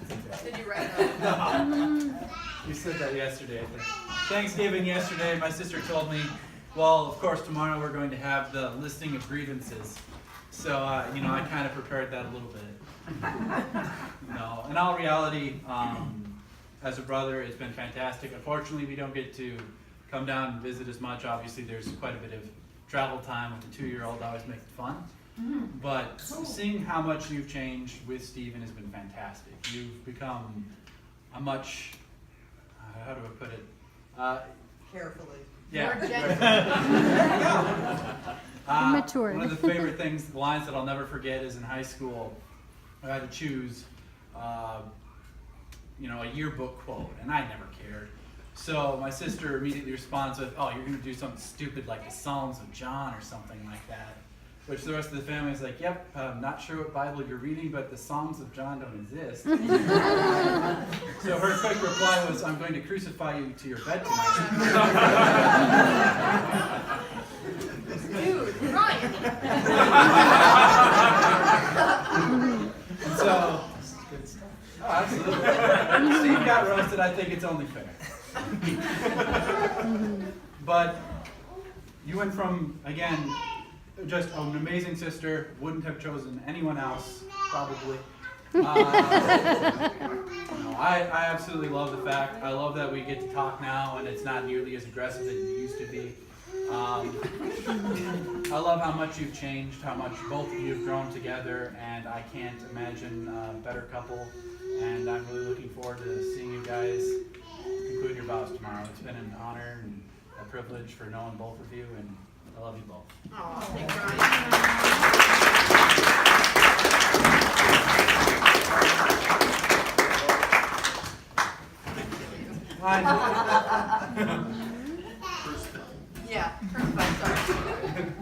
think that. Did you write that? You said that yesterday, I think. Thanksgiving yesterday, my sister told me, well, of course, tomorrow we're going to have the listing of grievances. So, I kind of prepared that a little bit. No, in all reality, as a brother, it's been fantastic. Unfortunately, we don't get to come down and visit as much. Obviously, there's quite a bit of travel time with the 2-year-old always makes it fun. But seeing how much you've changed with Steven has been fantastic. You've become a much, how do I put it? Carefully. Yeah. More gentle. Matured. One of the favorite things, the lines that I'll never forget is in high school, I had to choose, a yearbook quote, and I never cared. So my sister immediately responds with, oh, you're going to do something stupid like the Psalms of John or something like that. Which the rest of the family is like, yep, I'm not sure what Bible you're reading, but the Psalms of John don't exist. So her quick reply was, I'm going to crucify you to your bed tonight. Dude, Ryan. And so, oh, absolutely. Steve got roasted, I think it's only fair. But you went from, again, just an amazing sister, wouldn't have chosen anyone else, probably. I absolutely love the fact, I love that we get to talk now and it's not nearly as aggressive as it used to be. I love how much you've changed, how much both of you have grown together, and I can't imagine a better couple. And I'm really looking forward to seeing you guys conclude your vows tomorrow. It's been an honor and a privilege for knowing both of you, and I love you both. Aw, thanks, Ryan. Yeah, first five, sorry.